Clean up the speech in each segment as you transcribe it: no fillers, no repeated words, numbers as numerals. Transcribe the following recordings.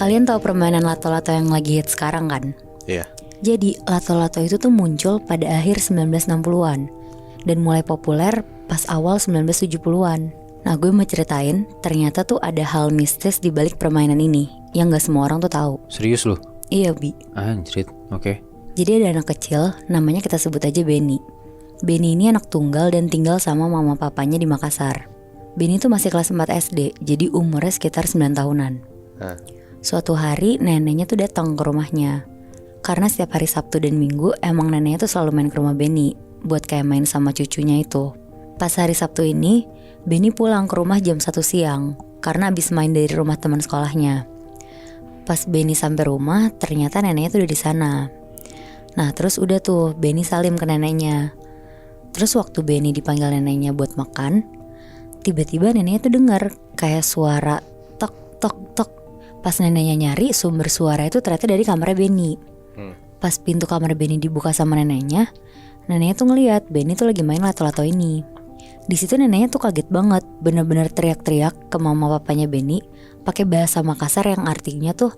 Kalian tahu permainan lato-lato yang lagi hit sekarang kan? Iya. Jadi lato-lato itu tuh muncul pada akhir 1960-an dan mulai populer pas awal 1970-an. Nah, gue mau ceritain ternyata tuh ada hal mistis di balik permainan ini yang gak semua orang tuh tahu. Serius lu? Iya, Bi. Anjrit, oke. Jadi ada anak kecil, namanya kita sebut aja Benny. Benny ini anak tunggal dan tinggal sama mama papanya di Makassar. Benny tuh masih kelas 4 SD, jadi umurnya sekitar 9 tahunan. Suatu hari neneknya tuh datang ke rumahnya. Karena setiap hari Sabtu dan Minggu emang neneknya tuh selalu main ke rumah Benny buat kayak main sama cucunya itu. Pas hari Sabtu ini, Benny pulang ke rumah jam 1 siang karena abis main dari rumah teman sekolahnya. Pas Benny sampai rumah, ternyata neneknya tuh udah di sana. Nah, terus udah tuh Benny salim ke neneknya. Terus waktu Benny dipanggil neneknya buat makan, tiba-tiba neneknya tuh dengar kayak suara tok tok tok. Pas neneknya nyari, sumber suara itu ternyata dari kamar Benny. Pas pintu kamar Benny dibuka sama neneknya tuh ngeliat Benny tuh lagi main lato-lato ini. Di situ neneknya tuh kaget banget, bener-bener teriak-teriak ke mama papanya Benny pakai bahasa Makassar yang artinya tuh,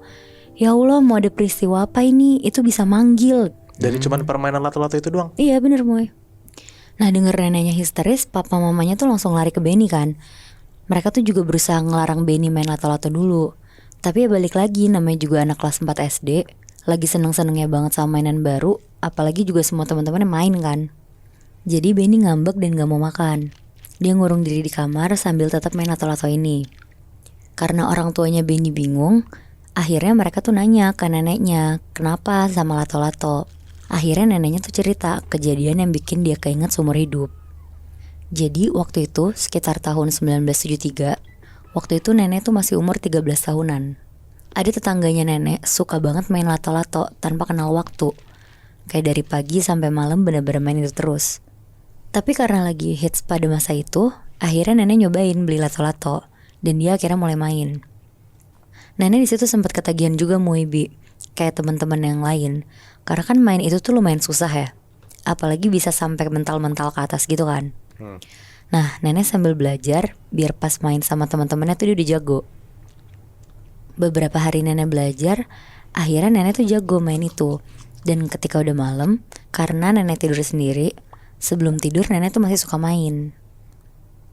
ya Allah, mau ada peristiwa apa ini? Itu bisa manggil. Dari cuman permainan lato-lato itu doang? Iya bener, Moy. Nah, denger neneknya histeris, papa mamanya tuh langsung lari ke Benny kan. Mereka tuh juga berusaha ngelarang Benny main lato-lato dulu. Tapi ya balik lagi, namanya juga anak kelas 4 SD, lagi seneng-senengnya banget sama mainan baru, apalagi juga semua teman-temannya main kan. Jadi Benny ngambek dan gak mau makan. Dia ngurung diri di kamar sambil tetap main lato-lato ini. Karena orang tuanya Benny bingung, akhirnya mereka tuh nanya ke neneknya, kenapa sama lato-lato. Akhirnya neneknya tuh cerita kejadian yang bikin dia keinget seumur hidup. Jadi waktu itu sekitar tahun 1973, waktu itu nenek tuh masih umur 13 tahunan. Ada tetangganya nenek suka banget main lato-lato tanpa kenal waktu. Kayak dari pagi sampai malam bener-bener main itu terus. Tapi karena lagi hits pada masa itu, akhirnya nenek nyobain beli lato-lato dan dia akhirnya mulai main. Nenek di situ sempat ketagihan juga Muibi, kayak teman-teman yang lain. Karena kan main itu tuh lumayan susah ya. Apalagi bisa sampai mental-mental ke atas gitu kan. Nah, nenek sambil belajar biar pas main sama teman-temannya tuh dia udah jago. Beberapa hari nenek belajar, akhirnya nenek tuh jago main itu. Dan ketika udah malam, karena nenek tidur sendiri, sebelum tidur nenek tuh masih suka main.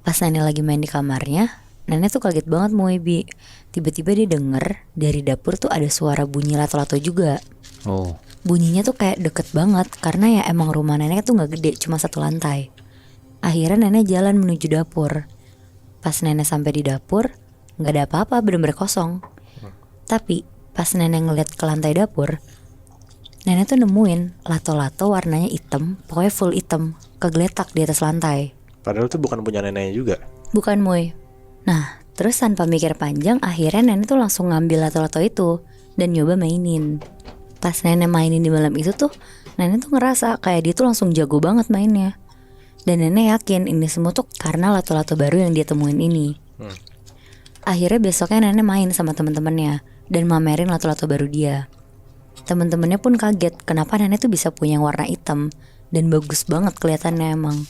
Pas nenek lagi main di kamarnya, nenek tuh kaget banget Moebi. Tiba-tiba dia denger dari dapur tuh ada suara bunyi lato-lato juga. Bunyinya tuh kayak deket banget, karena ya emang rumah nenek tuh gak gede, cuma 1 lantai. Akhirnya nenek jalan menuju dapur. Pas nenek sampai di dapur, gak ada apa-apa, bener-bener kosong. Tapi pas nenek ngeliat ke lantai dapur, nenek tuh nemuin lato-lato warnanya hitam, pokoknya full hitam, kegeletak di atas lantai. Padahal itu bukan punya neneknya juga. Bukan, Moy. Nah, terus tanpa mikir panjang, akhirnya nenek tuh langsung ngambil lato-lato itu dan nyoba mainin. Pas nenek mainin di malam itu tuh, nenek tuh ngerasa kayak dia tuh langsung jago banget mainnya. Dan nenek yakin ini semua tuh karena lato-lato baru yang dia temuin ini. Akhirnya besoknya nenek main sama teman-temannya dan mamerin lato-lato baru dia. Teman-temannya pun kaget kenapa nenek tuh bisa punya warna hitam dan bagus banget kelihatannya emang.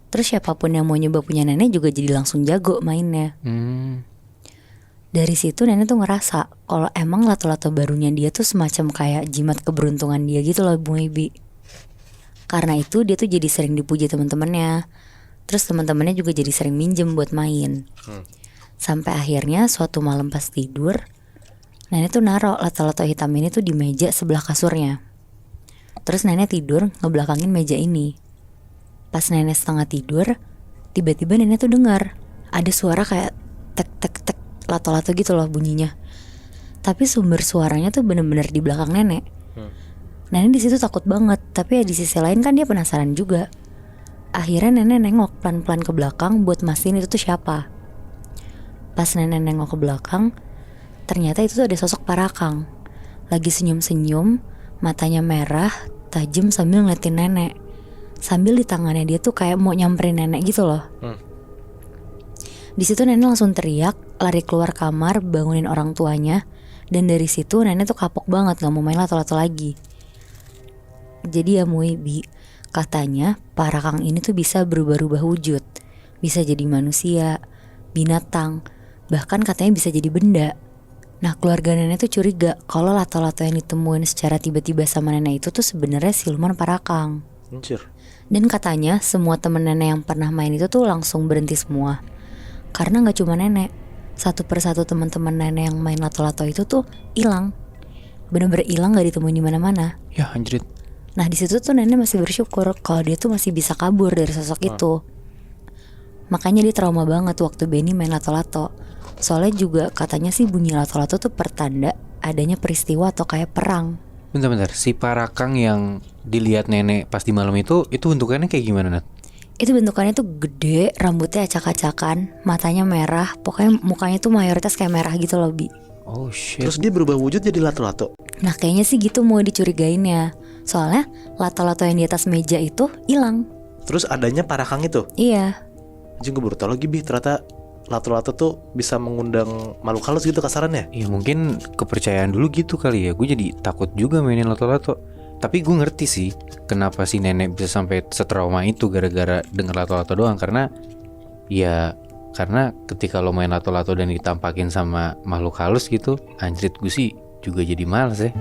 Terus siapapun yang mau nyoba punya nenek juga jadi langsung jago mainnya. Dari situ nenek tuh ngerasa kalau emang lato-lato barunya dia tuh semacam kayak jimat keberuntungan dia gitu loh Bu Ibi. Karena itu dia tuh jadi sering dipuji teman-temannya. Terus teman-temannya juga jadi sering minjem buat main. Sampai akhirnya suatu malam pas tidur, nenek tuh naruh lato-lato hitam ini tuh di meja sebelah kasurnya. Terus nenek tidur ngebelakangin meja ini. Pas nenek setengah tidur, tiba-tiba nenek tuh dengar ada suara kayak tek tek tek lato-lato gitu loh bunyinya. Tapi sumber suaranya tuh bener-bener di belakang nenek. Nenek di situ takut banget, tapi ya di sisi lain kan dia penasaran juga. Akhirnya nenek nengok pelan-pelan ke belakang buat mastiin itu tuh siapa. Pas nenek nengok ke belakang, ternyata itu tuh ada sosok Parakang. Lagi senyum-senyum, matanya merah, tajam sambil ngeliatin nenek. Sambil di tangannya dia tuh kayak mau nyamperin nenek gitu loh. Di situ nenek langsung teriak, lari keluar kamar, bangunin orang tuanya. Dan dari situ nenek tuh kapok banget, gak mau main lato-lato lagi. Jadi ya Muibi, katanya Parakang ini tuh bisa berubah-ubah wujud. Bisa jadi manusia, binatang, bahkan katanya bisa jadi benda. Nah keluarga nenek tuh curiga kalau lato-lato yang ditemuin secara tiba-tiba sama nenek itu tuh sebenarnya siluman parakang. Anjir. Dan katanya semua temen nenek yang pernah main itu tuh langsung berhenti semua. Karena gak cuma nenek, satu persatu teman-teman nenek yang main lato-lato itu tuh hilang. Bener-bener hilang, gak ditemuin di mana-mana. Ya anjrit. Nah di situ tuh nenek masih bersyukur kalau dia tuh masih bisa kabur dari sosok itu. Makanya dia trauma banget waktu Benny main lato-lato. Soalnya juga katanya sih bunyi lato-lato tuh pertanda adanya peristiwa atau kayak perang. Bentar-bentar, si parakang yang dilihat nenek pas di malam itu bentukannya kayak gimana, Nat? Itu bentukannya tuh gede, rambutnya acak-acakan, matanya merah, pokoknya mukanya tuh mayoritas kayak merah gitu loh, Bi. Oh shit. Terus dia berubah wujud jadi lato-lato. Nah kayaknya sih gitu mau dicurigainnya. Soalnya lato-lato yang di atas meja itu hilang. Terus adanya parakang itu. Iya. Anjing, gue baru tau lagi, Bi, ternyata lato-lato tuh bisa mengundang makhluk halus gitu kasarannya. Ya mungkin kepercayaan dulu gitu kali ya. Gue jadi takut juga mainin lato-lato. Tapi gue ngerti sih kenapa si nenek bisa sampai setrauma itu gara-gara denger lato-lato doang. Karena ketika lo main lato-lato dan ditampakin sama makhluk halus gitu, anjrit gue sih juga jadi males ya.